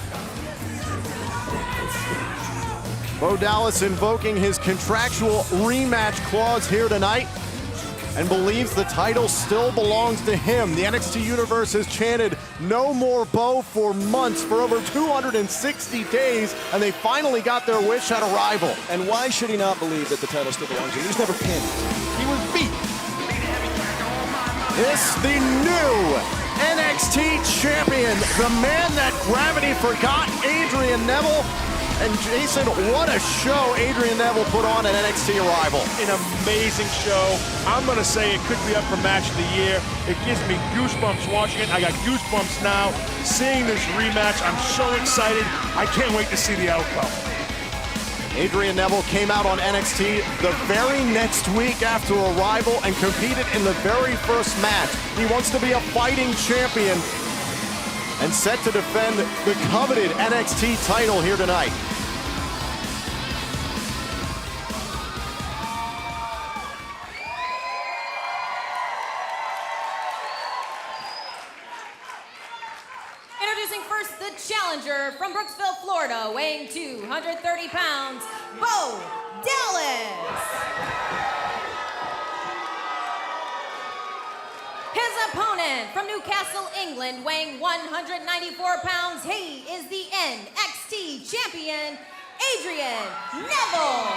Bo Dallas invoking his contractual rematch clause here tonight and believes the title still belongs to him. The NXT Universe has chanted no more Bo for months, for over 260 days, and they finally got their wish at ArRIVAL. And why should he not believe that the title still belongs to him? He was never pinned. He was beat. This, the new NXT champion, the man that gravity forgot, Adrian Neville. And Jason, what a show Adrian Neville put on at NXT ArRIVAL. An amazing show. I'm going to say it could be up for match of the year. It gives me goosebumps watching it. I got goosebumps now seeing this rematch. I'm so excited. I can't wait to see the outcome. Adrian Neville came out on NXT the very next week after ArRIVAL and competed in the very first match. He wants to be a fighting champion and set to defend the coveted NXT title here tonight. Introducing first the challenger from Brooksville, Florida, weighing 230 pounds, Bo Dallas. His opponent from Newcastle, England, weighing 194 pounds, he is the NXT Champion, Adrian Neville.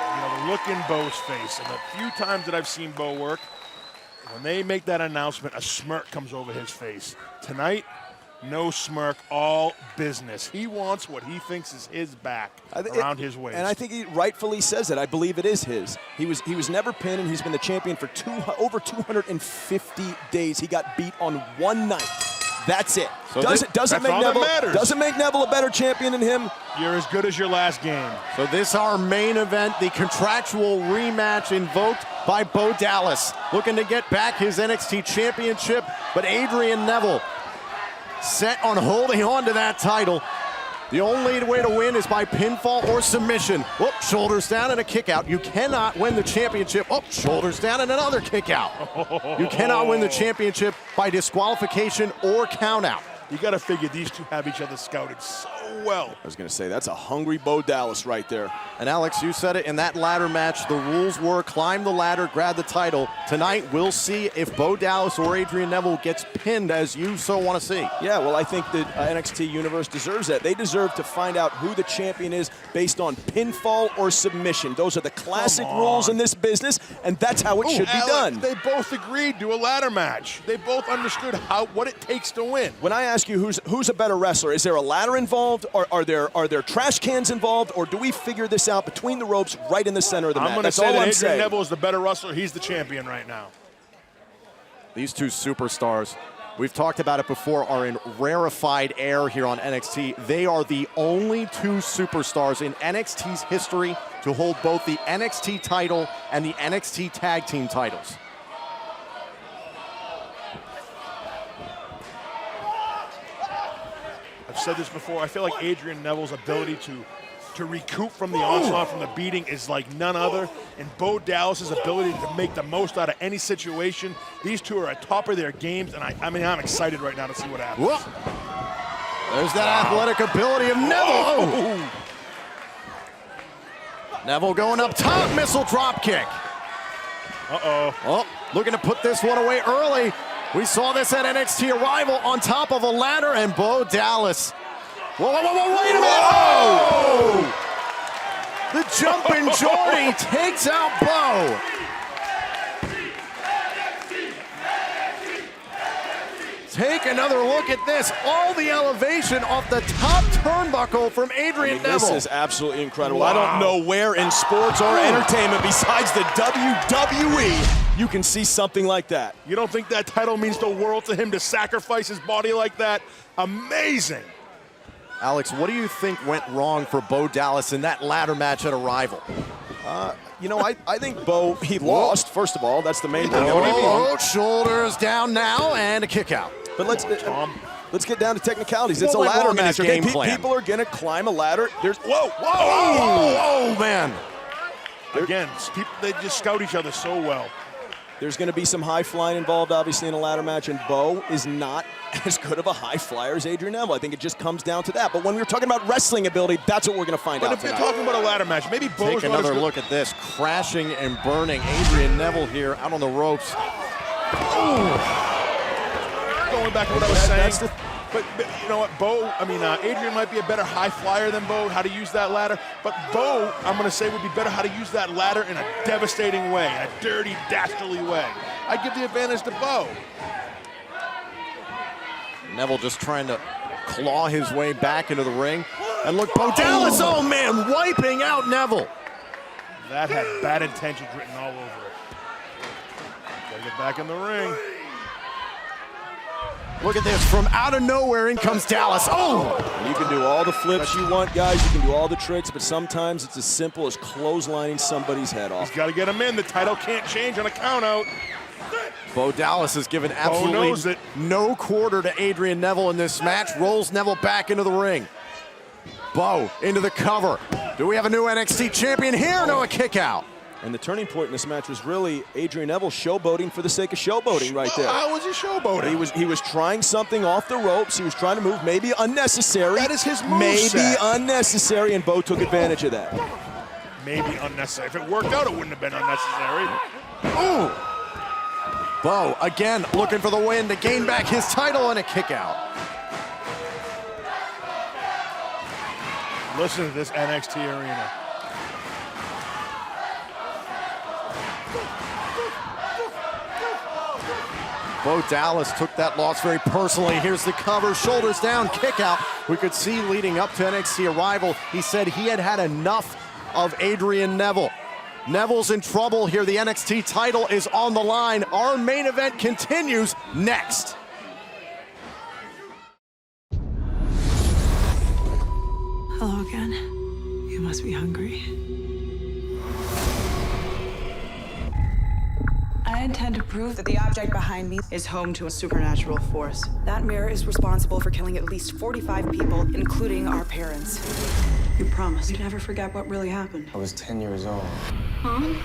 You know, the look in Bo's face, and the few times that I've seen Bo work, when they make that announcement, a smirk comes over his face. Tonight, no smirk, all business. He wants what he thinks is his back around his waist. And I think he rightfully says it. I believe it is his. He was never pinned, and he's been the champion for over 250 days. He got beat on one night. That's it. So doesn't make Neville a better champion than him. You're as good as your last game. So this our main event, the contractual rematch invoked by Bo Dallas, looking to get back his NXT championship, but Adrian Neville set on holding on to that title. The only way to win is by pinfall or submission. Whoop, shoulders down and a kick out. You cannot win the championship. Oh, shoulders down and another kick out. You cannot win the championship by disqualification or count out. You got to figure these two have each other scouted so well. I was going to say, that's a hungry Bo Dallas right there. And Alex, you said it, in that ladder match, the rules were climb the ladder, grab the title. Tonight, we'll see if Bo Dallas or Adrian Neville gets pinned as you so want to see. Yeah, well, I think that NXT Universe deserves that. They deserve to find out who the champion is based on pinfall or submission. Those are the classic rules in this business, and that's how it should be done. They both agreed to a ladder match. They both understood what it takes to win. When I ask you who's a better wrestler, is there a ladder involved, or are there trash cans involved, or do we figure this out between the ropes right in the center of the mat? I'm going to say that Adrian Neville is the better wrestler. He's the champion right now. These two superstars, we've talked about it before, are in rarefied air here on NXT. They are the only two superstars in NXT's history to hold both the NXT title and the NXT tag team titles. I've said this before. I feel like Adrian Neville's ability to recoup from the onslaught, from the beating, is like none other. And Bo Dallas's ability to make the most out of any situation. These two are at top of their games, and I'm excited right now to see what happens. Whoa. There's that athletic ability of Neville. Oh. Neville going up top, missile drop kick. Oh, looking to put this one away early. We saw this at NXT ArRIVAL on top of a ladder, and Bo Dallas. Whoa, wait a minute! Oh! The jumping Jordy takes out Bo. Take another look at this. All the elevation off the top turnbuckle from Adrian Neville. This is absolutely incredible. Wow. I don't know where in sports or entertainment besides the WWE you can see something like that. You don't think that title means the world to him to sacrifice his body like that? Amazing. Alex, what do you think went wrong for Bo Dallas in that ladder match at ArRIVAL? You know, I think Bo, he lost, first of all. That's the main thing. Shoulders down now and a kick out. But let's, Let's get down to technicalities. It's What a went ladder wrong in match. his Okay, game plan? people are gonna climb a ladder. There's Oh, man. Again, people, they just scout each other so well. There's going to be some high flying involved, obviously, in a ladder match, and Bo is not as good of a high flyer as Adrian Neville. I think it just comes down to that. But when we're talking about wrestling ability, that's what we're going to find out But if tonight. you're talking about a ladder match, maybe Bo's Take not as another good. look at this. Crashing and burning. Adrian Neville here out on the ropes. Going back to what I was saying. But you know what, Adrian might be a better high flyer than Bo, how to use that ladder. But Bo, I'm going to say, would be better how to use that ladder in a devastating way, in a dirty, dastardly way. I give the advantage to Bo. Neville just trying to claw his way back into the ring. And look, Bo Dallas, oh man, wiping out Neville. That had bad intentions written all over it. Gotta get back in the ring. Look at this, from out of nowhere, in comes Dallas. Oh! You can do all the flips you want, guys. You can do all the tricks, but sometimes it's as simple as clotheslining somebody's head off. He's got to get him in. The title can't change on a count out. Bo Dallas has given absolutely no quarter to Adrian Neville in this match. Rolls Neville back into the ring. Bo into the cover. Do we have a new NXT champion here? No, a kick out. And the turning point in this match was really Adrian Neville showboating for the sake of showboating right there. How was he showboating? He was trying something off the ropes. He was trying to move, maybe unnecessary. That is his moveset. Maybe unnecessary, and Bo took advantage of that. Maybe unnecessary. If it worked out, it wouldn't have been unnecessary. Ooh! Bo, again, looking for the win to gain back his title and a kick out. Listen to this NXT arena. Bo Dallas took that loss very personally. Here's the cover, shoulders down, kick out. We could see leading up to NXT ArRIVAL, he said he had had enough of Adrian Neville. Neville's in trouble here. The NXT title is on the line. Our main event continues next. Hello again. You must be hungry. I intend to prove that the object behind me is home to a supernatural force. That mirror is responsible for killing at least 45 people, including our parents. You promised you'd never forget what really happened. I was 10 years old. Huh?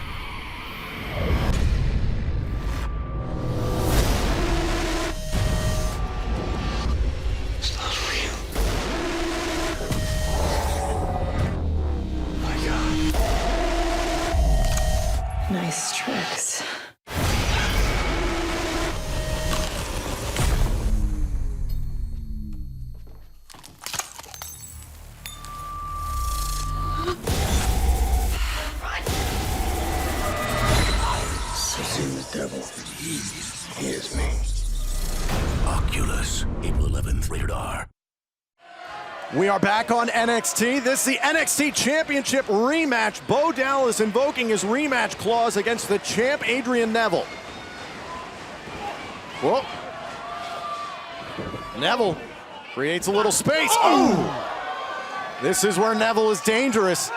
It's not real. Oh my God. Nice tricks. Devil, he is me. Oculus, April 11th, rated R. We are back on NXT. This is the NXT Championship rematch. Bo Dallas invoking his rematch clause against the champ Adrian Neville. Whoa. Neville creates a little space. Oh! This is where Neville is dangerous.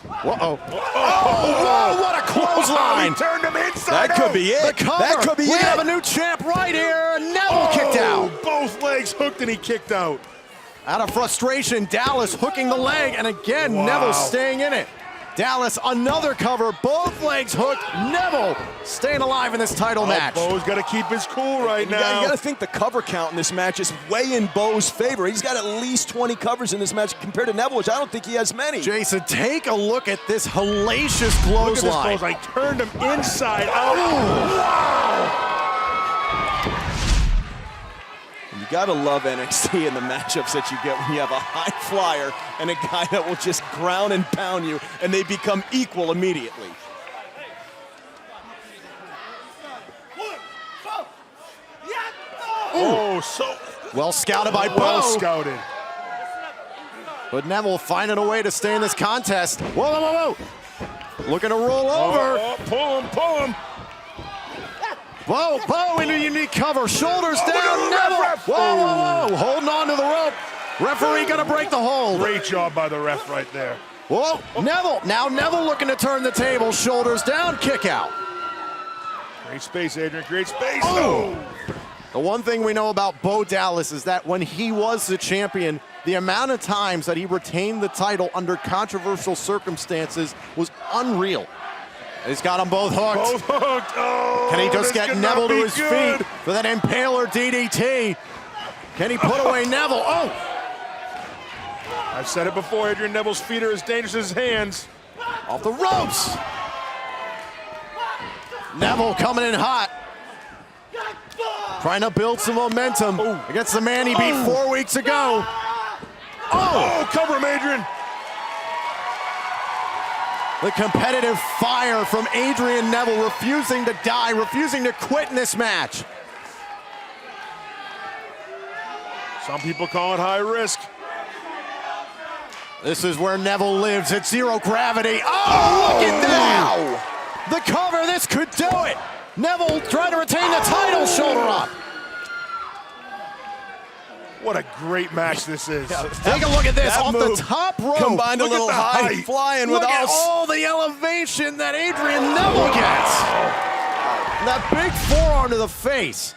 Uh-oh. Oh, what a clothesline! He turned him inside That could be it. The cover. That could be we it. have a new champ right here. Neville kicked out. Both legs hooked and he kicked out. Out of frustration, Dallas hooking the leg, and again, Wow. Neville staying in it. Dallas, another cover, both legs hooked. Neville staying alive in this title match. Bo's got to keep his cool right now. You got to think the cover count in this match is way in Bo's favor. He's got at least 20 covers in this match compared to Neville, which I don't think he has many. Jason, take a look at this hellacious Look at this clothesline. clothesline. Turned him inside out. Wow! You got to love NXT in the matchups that you get when you have a high flyer and a guy that will just ground and pound you, and they become equal immediately. Oh, so well scouted by Bo. well scouted. But Neville finding a way to stay in this contest. Whoa, whoa, whoa, whoa. Looking to roll over. Pull him, pull him. Bo into unique cover. Shoulders down. look at the Neville. ref. Whoa, whoa, whoa. Holding on to the rope. Referee gonna break the hold. Great job by the ref right there. Whoa, Neville. Now Neville looking to turn the table. Shoulders down, kick out. Great space, Adrian. Great space. Oh. The one thing we know about Bo Dallas is that when he was the champion, the amount of times that he retained the title under controversial circumstances was unreal. He's got them both hooked. Both hooked. Oh, can he just get Neville to his feet for that impaler DDT? Can he put away Neville? Oh! I've said it before, Adrian Neville's feet are as dangerous as his hands. Off the ropes. Neville coming in hot. Trying to build some momentum against the man he beat 4 weeks ago. Oh, cover him, Adrian. The competitive fire from Adrian Neville, refusing to die, refusing to quit in this match. Some people call it high risk. This is where Neville lives at zero gravity. Oh, look at that! The cover, this could do it. Neville trying to retain the title, shoulder up. What a great match this is. Take a look at this off the top rope. Combined a little high flying with Look at us. all the elevation that Adrian Neville gets. That big forearm to the face.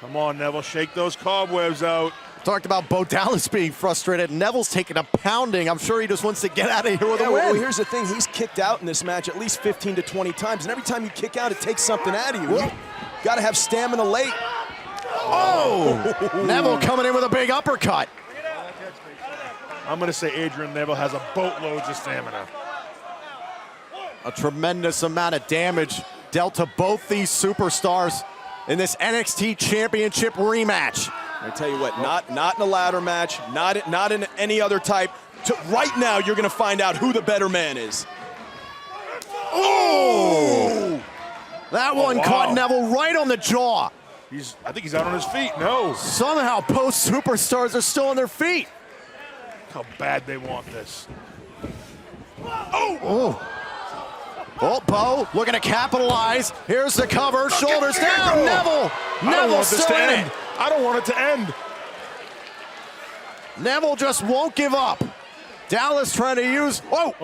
Come on, Neville, shake those cobwebs out. Talked about Bo Dallas being frustrated. Neville's taking a pounding. I'm sure he just wants to get out of here with a win. Well, here's the thing. He's kicked out in this match at least 15 to 20 times, and every time you kick out, it takes something out of you. You got to have stamina late. Oh! Neville coming in with a big uppercut. I'm going to say Adrian Neville has a boatloads of stamina. A tremendous amount of damage dealt to both these superstars in this NXT Championship rematch. I tell you what, not in a ladder match, not in any other type. Right now, you're going to find out who the better man is. Oh! That one caught Neville right on the jaw. I think he's out on his feet. No. Somehow both superstars are still on their feet. How bad they want this. Oh! Oh, Bo looking to capitalize. Here's the cover, shoulders down, Neville. Neville still in it. I don't want it to end. Neville just won't give up. Dallas trying to use, oh,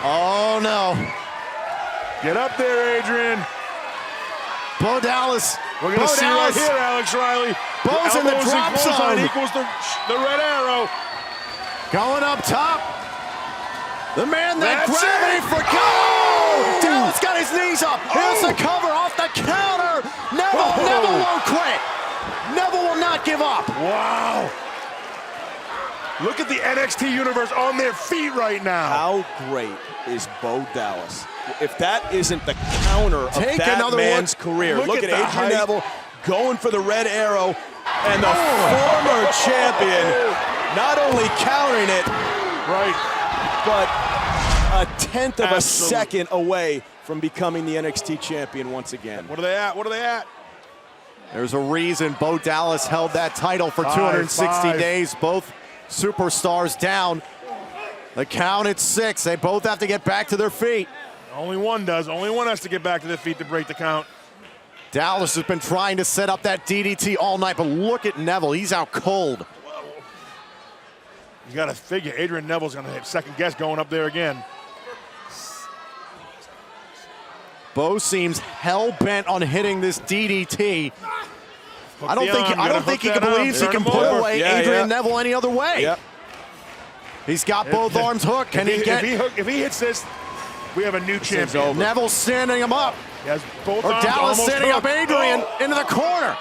oh no. Get up there, Adrian. Bo Dallas. We're going to see right here, Alex Riley. Bo's in the drop zone. Equals the red arrow. Going up top. The man that gravity forgot. Dallas got his knees up. Here's the cover off the counter. Neville won't quit. Neville will not give up. Wow. Look at the NXT universe on their feet right now. How great is Bo Dallas? If that isn't the counter of that man's career. Look at Adrian Neville going for the red arrow, and the former champion not only countering it, but a tenth of a second away from becoming the NXT champion once again. What are they at? What are they at? There's a reason Bo Dallas held that title for 260 days. Both superstars down. The count at 6. They both have to get back to their feet. Only one does. Only one has to get back to their feet to break the count. Dallas has been trying to set up that DDT all night, but look at Neville. He's out cold. You got to figure Adrian Neville's going to hit second guess going up there again. Bo seems hell-bent on hitting this DDT. I don't think he believes he can put away Adrian Neville any other way. Yep. He's got both arms hooked. Can he get? If he hits this, we have a new champion. Neville standing him up. He has both or arms Dallas standing hooked. up Adrian into the corner.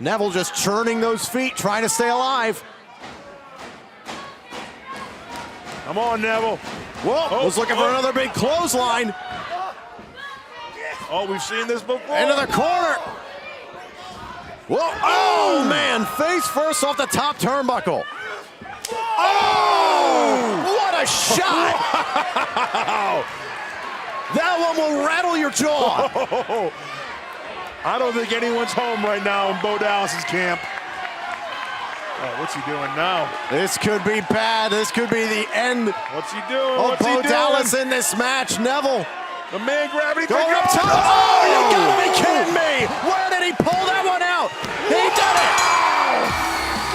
Neville just churning those feet, trying to stay alive. Come on, Neville. Whoa, was looking for another big clothesline. Oh, we've seen this before. Into the corner. Whoa, oh man, face first off the top turnbuckle. Oh, what a shot. Wow. That one will rattle your jaw. Oh, I don't think anyone's home right now in Bo Dallas's camp. Oh, what's he doing now? This could be bad. This could be the end. What's he doing? Of Bo Dallas in this match. Neville. The man gravity going up top. Oh, you gotta be kidding me. Where did he pull that one out? He did it.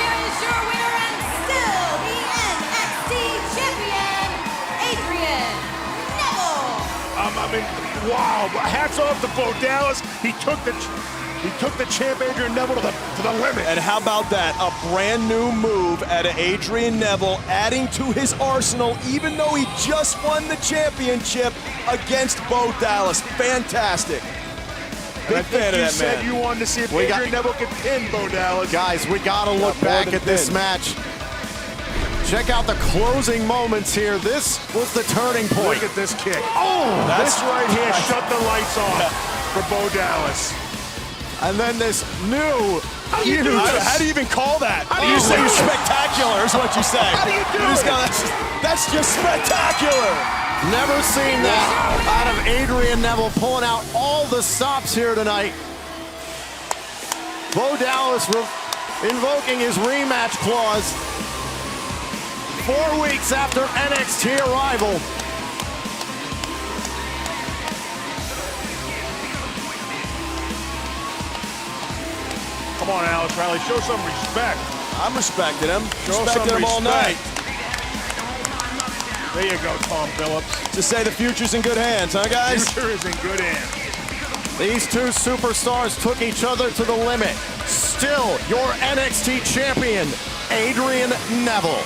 Here is your winner and still the NXT Champion, Adrian Neville. I mean, wow! Hats off to Bo Dallas. He took the champ Adrian Neville to the limit. And how about that? A brand new move out of Adrian Neville, adding to his arsenal, even though he just won the championship against Bo Dallas. Fantastic. Big fan of that man. You said you wanted to see if Adrian Neville could pin Bo Dallas. Guys, we got to look back at this match. Check out the closing moments here. This was the turning point. Look at this kick. Oh! This right here shut the lights off for Bo Dallas. And then this new How do you even call that? You say spectacular is what you say. How do you do it? That's just spectacular. Never seen that out of Adrian Neville, pulling out all the stops here tonight. Bo Dallas invoking his rematch clause 4 weeks after NXT ArRIVAL. Come on, Alex Riley, show some respect. I'm respecting him. Show Respected some him all night. respect. There you go, Tom Phillips. To say the future's in good hands, huh, guys? Future is in good hands. These two superstars took each other to the limit. Still, your NXT champion, Adrian Neville.